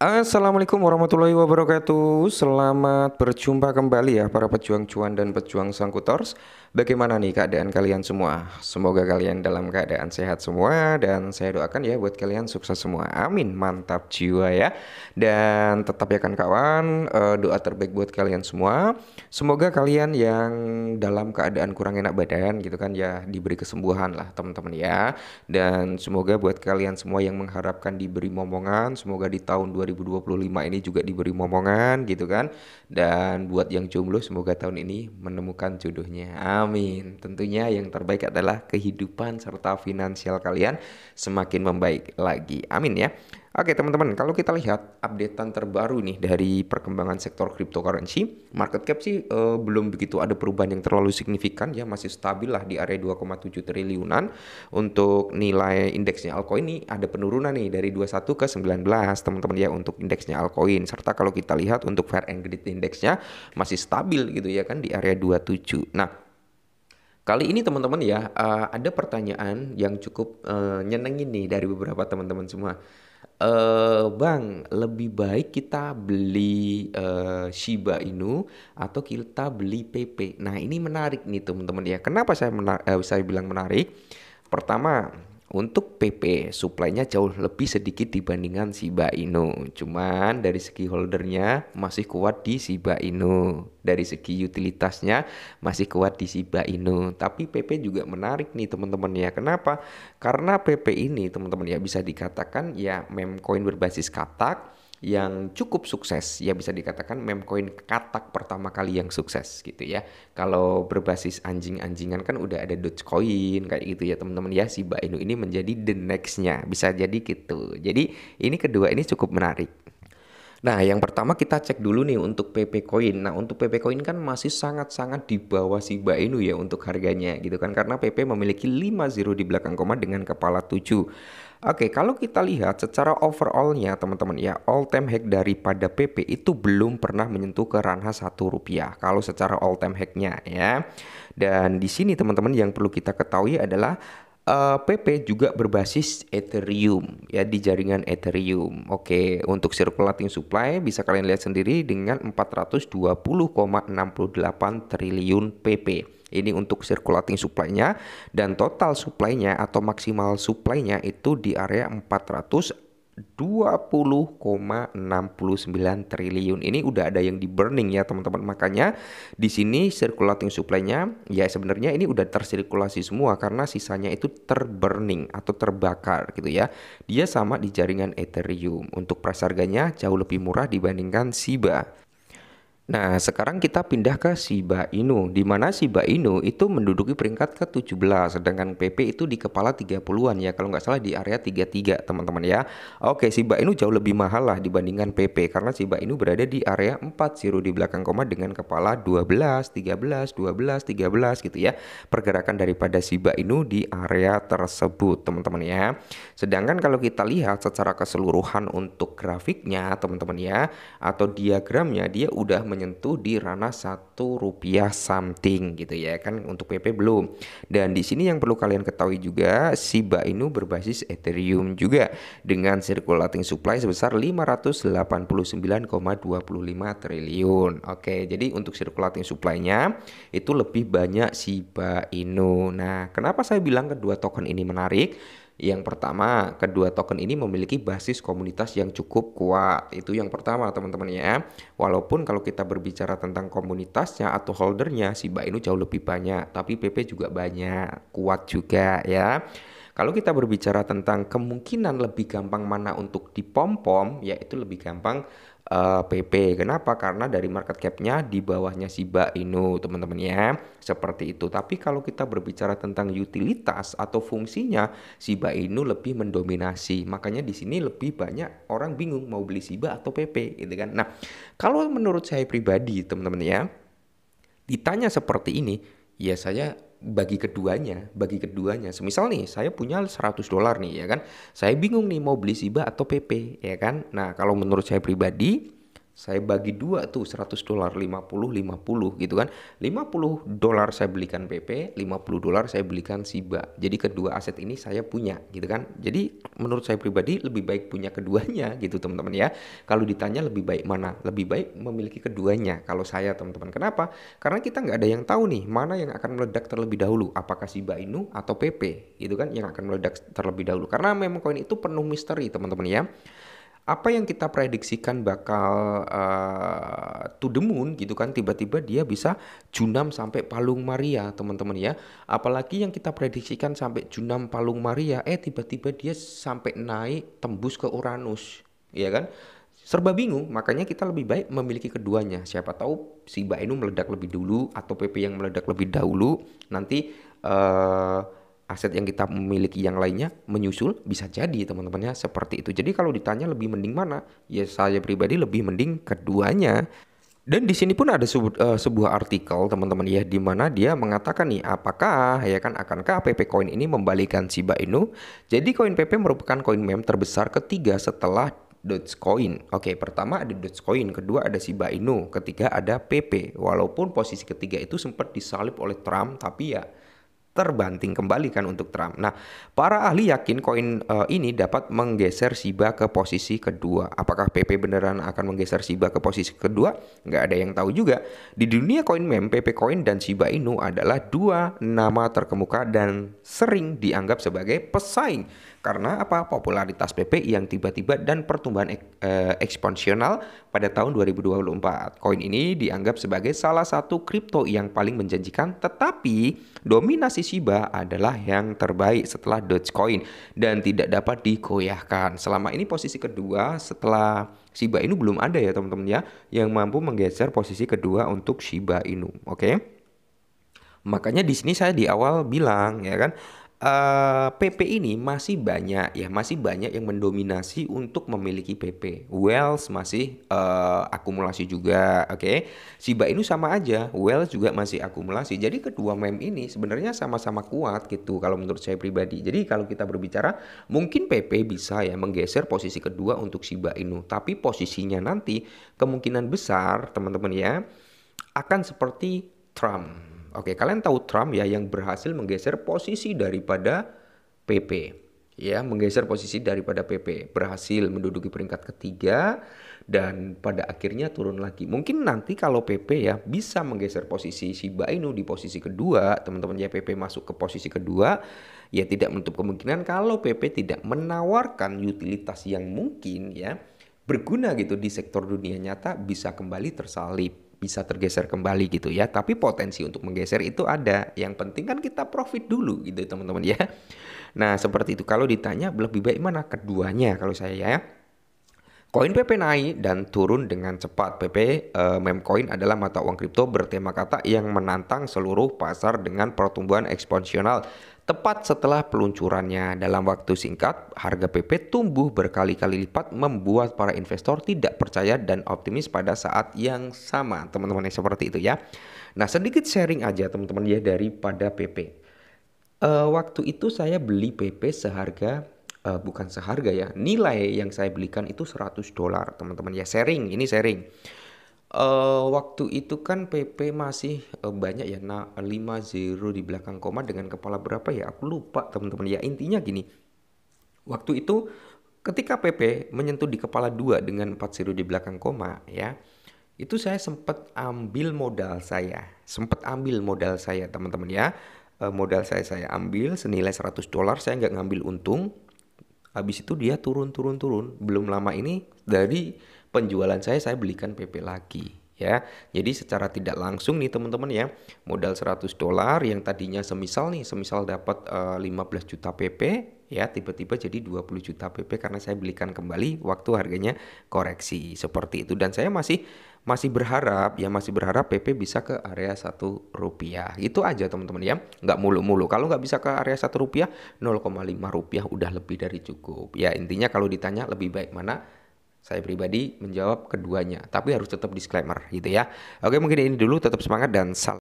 Assalamualaikum warahmatullahi wabarakatuh. Selamat berjumpa kembali ya para pejuang cuan dan pejuang sangkutors. Bagaimana nih keadaan kalian semua? Semoga kalian dalam keadaan sehat semua dan saya doakan ya buat kalian sukses semua. Amin. Mantap jiwa ya. Dan tetap ya kan kawan, doa terbaik buat kalian semua. Semoga kalian yang dalam keadaan kurang enak badan gitu kan ya diberi kesembuhan lah teman-teman ya. Dan semoga buat kalian semua yang mengharapkan diberi momongan, semoga di tahun 2025 ini juga diberi momongan gitu kan. Dan buat yang jomblo semoga tahun ini menemukan jodohnya. Amin. Tentunya yang terbaik adalah kehidupan serta finansial kalian semakin membaik lagi. Amin ya. Oke teman-teman, kalau kita lihat updatean terbaru nih dari perkembangan sektor cryptocurrency, market cap sih belum begitu ada perubahan yang terlalu signifikan ya, masih stabil lah di area 2,7 triliunan. Untuk nilai indeksnya altcoin ini ada penurunan nih dari 21 ke 19 teman-teman ya untuk indeksnya altcoin. Serta kalau kita lihat untuk fair and greed indeksnya masih stabil gitu ya kan di area 27. Nah, kali ini teman-teman ya, ada pertanyaan yang cukup nyenengin nih dari beberapa teman-teman semua. Bang, lebih baik kita beli Shiba Inu atau kita beli PP? Nah, ini menarik nih teman-teman ya. Kenapa saya bilang menarik? Pertama, untuk PP supply-nya jauh lebih sedikit dibandingkan Shiba Inu. Cuman dari segi holdernya masih kuat di Shiba Inu. Dari segi utilitasnya masih kuat di Shiba Inu. Tapi PP juga menarik nih teman-teman ya. Kenapa? Karena PP ini teman-teman ya bisa dikatakan ya meme coin berbasis katak yang cukup sukses ya, bisa dikatakan meme coin katak pertama kali yang sukses gitu ya. Kalau berbasis anjing-anjingan kan udah ada Dogecoin kayak gitu ya teman-teman ya. Shiba Inu ini menjadi the next-nya, bisa jadi gitu. Jadi ini kedua ini cukup menarik. Nah, yang pertama kita cek dulu nih untuk PP Coin. Nah, untuk PP Coin kan masih sangat-sangat di bawah Shiba Inu ya untuk harganya gitu kan. Karena PP memiliki 5 zero di belakang koma dengan kepala 7. Oke, kalau kita lihat secara overall-nya teman-teman ya, all time high daripada PP itu belum pernah menyentuh ke ranah Rp1 kalau secara all time high-nya ya. Dan di sini teman-teman yang perlu kita ketahui adalah PP juga berbasis Ethereum ya, di jaringan Ethereum. Oke, untuk circulating supply bisa kalian lihat sendiri dengan 420,68 triliun PP. Ini untuk circulating supply-nya, dan total supply-nya atau maksimal supply-nya itu di area 420,69 triliun. Ini udah ada yang di burning ya teman-teman. Makanya di sini circulating supply-nya ya sebenarnya ini udah tersirkulasi semua karena sisanya itu terburning atau terbakar gitu ya. Dia sama di jaringan Ethereum. Untuk price harganya jauh lebih murah dibandingkan Shiba. Nah, sekarang kita pindah ke Shiba Inu, di mana Shiba Inu itu menduduki peringkat ke-17, sedangkan PP itu di kepala 30-an ya, kalau nggak salah di area 33, teman-teman ya. Oke, Shiba Inu jauh lebih mahal lah dibandingkan PP, karena Shiba Inu berada di area 4 zero di belakang koma dengan kepala 12, 13, 12, 13 gitu ya. Pergerakan daripada Shiba Inu di area tersebut, teman-teman ya. Sedangkan kalau kita lihat secara keseluruhan untuk grafiknya, teman-teman ya, atau diagramnya, dia udah menyentuh di ranah Rp1 something gitu ya kan, untuk PP belum. Dan di sini yang perlu kalian ketahui juga, Shiba Inu berbasis Ethereum juga dengan circulating supply sebesar 589,25 triliun. Oke, jadi untuk circulating supply-nya itu lebih banyak Shiba Inu. Nah, kenapa saya bilang kedua token ini menarik? Yang pertama, kedua token ini memiliki basis komunitas yang cukup kuat. Itu yang pertama teman-teman ya. Walaupun kalau kita berbicara tentang komunitasnya atau holdernya, Shiba Inu jauh lebih banyak, tapi PP juga banyak, kuat juga ya. Kalau kita berbicara tentang kemungkinan lebih gampang mana untuk dipom-pom, yaitu lebih gampang PP. Kenapa? Karena dari market cap-nya di bawahnya Shiba Inu, teman-teman ya. Seperti itu. Tapi kalau kita berbicara tentang utilitas atau fungsinya, Shiba Inu lebih mendominasi. Makanya di sini lebih banyak orang bingung mau beli Shiba atau PP gitu kan. Nah, kalau menurut saya pribadi, teman-teman ya, ditanya seperti ini, ya saya bagi keduanya. Semisal nih, saya punya $100 nih ya kan. Saya bingung nih mau beli Shiba atau PP ya kan. Nah, kalau menurut saya pribadi, Saya bagi dua tuh $100, 50 gitu kan. $50 saya belikan PP, $50 saya belikan Shiba. Jadi kedua aset ini saya punya gitu kan. Jadi menurut saya pribadi lebih baik punya keduanya gitu teman-teman ya. Kalau ditanya lebih baik mana? Lebih baik memiliki keduanya kalau saya teman-teman. Kenapa? Karena kita nggak ada yang tahu nih mana yang akan meledak terlebih dahulu. Apakah Shiba Inu atau PP gitu kan yang akan meledak terlebih dahulu. Karena memang koin itu penuh misteri teman-teman ya. Apa yang kita prediksikan bakal to the moon gitu kan, tiba-tiba dia bisa junam sampai Palung Maria teman-teman ya. Apalagi yang kita prediksikan sampai junam Palung Maria, tiba-tiba dia sampai naik tembus ke Uranus, ya kan? Serba bingung, makanya kita lebih baik memiliki keduanya. Siapa tahu Shiba Inu meledak lebih dulu atau PP yang meledak lebih dahulu, nanti aset yang kita memiliki yang lainnya menyusul, bisa jadi teman-teman ya seperti itu. Jadi kalau ditanya lebih mending mana, ya saya pribadi lebih mending keduanya. Dan di sini pun ada sebuah artikel teman-teman ya, di mana dia mengatakan nih, apakah ya kan akankah PP Coin ini membalikan Shiba Inu? Jadi koin PP merupakan koin meme terbesar ketiga setelah Dogecoin. Oke, pertama ada Dogecoin, kedua ada Shiba Inu, ketiga ada PP. Walaupun posisi ketiga itu sempat disalib oleh Trump, tapi ya terbanting kembali kan untuk Trump. Nah, para ahli yakin koin ini dapat menggeser Shiba ke posisi kedua. Apakah PP beneran akan menggeser Shiba ke posisi kedua? Nggak ada yang tahu juga. Di dunia koin meme, PP Coin dan Shiba Inu adalah dua nama terkemuka dan sering dianggap sebagai pesaing. Karena apa? Popularitas PP yang tiba-tiba dan pertumbuhan eksponensial pada tahun 2024. Koin ini dianggap sebagai salah satu kripto yang paling menjanjikan, tetapi dominasi Shiba adalah yang terbaik setelah Dogecoin dan tidak dapat digoyahkan. Selama ini posisi kedua setelah Shiba Inu belum ada ya teman-teman ya yang mampu menggeser posisi kedua untuk Shiba Inu. Oke. Makanya di sini saya di awal bilang ya kan, PP ini masih banyak ya, masih banyak yang mendominasi untuk memiliki PP. Wells masih akumulasi juga, oke. Shiba Inu sama aja, Wells juga masih akumulasi. Jadi kedua meme ini sebenarnya sama-sama kuat gitu kalau menurut saya pribadi. Jadi kalau kita berbicara, mungkin PP bisa ya menggeser posisi kedua untuk Shiba Inu, tapi posisinya nanti kemungkinan besar teman-teman ya akan seperti Trump. Oke, kalian tahu Trump ya yang berhasil menggeser posisi daripada PP. Ya, menggeser posisi daripada PP. Berhasil menduduki peringkat ketiga dan pada akhirnya turun lagi. Mungkin nanti kalau PP ya bisa menggeser posisi Shiba Inu di posisi kedua, teman-teman ya PP masuk ke posisi kedua, ya tidak menutup kemungkinan kalau PP tidak menawarkan utilitas yang mungkin ya berguna gitu di sektor dunia nyata bisa kembali tersalib, bisa tergeser kembali gitu ya. Tapi potensi untuk menggeser itu ada. Yang penting kan kita profit dulu gitu teman-teman ya. Nah seperti itu. Kalau ditanya lebih baik mana? Keduanya kalau saya ya. Koin PP naik dan turun dengan cepat. PP meme coin adalah mata uang kripto bertema kata yang menantang seluruh pasar dengan pertumbuhan eksponensial. Tepat setelah peluncurannya dalam waktu singkat, harga PP tumbuh berkali-kali lipat membuat para investor tidak percaya dan optimis pada saat yang sama. Teman-teman seperti itu ya. Nah sedikit sharing aja teman-teman ya daripada PP. Waktu itu saya beli PP seharga bukan seharga ya, nilai yang saya belikan itu $100 teman-teman ya. Sharing, ini sharing. Waktu itu kan PP masih banyak ya, 50 di belakang koma dengan kepala berapa ya, aku lupa teman-teman ya. Intinya gini, waktu itu ketika PP menyentuh di kepala 2 dengan 40 di belakang koma ya, itu saya sempat ambil modal saya, teman-teman ya. Modal saya ambil senilai $100, saya nggak ngambil untung. Habis itu dia turun. Belum lama ini dari penjualan saya belikan PP lagi ya. Jadi secara tidak langsung nih teman-teman ya, modal $100 yang tadinya semisal dapat 15 juta PP ya, tiba-tiba jadi 20 juta PP karena saya belikan kembali waktu harganya koreksi seperti itu. Dan saya masih berharap PP bisa ke area Rp1. Itu aja teman-teman ya, nggak mulu-mulu. Kalau nggak bisa ke area Rp1, 0,5 rupiah udah lebih dari cukup ya. Intinya kalau ditanya lebih baik mana, saya pribadi menjawab keduanya, tapi harus tetap disclaimer gitu ya. Oke, mungkin ini dulu, tetap semangat dan salam.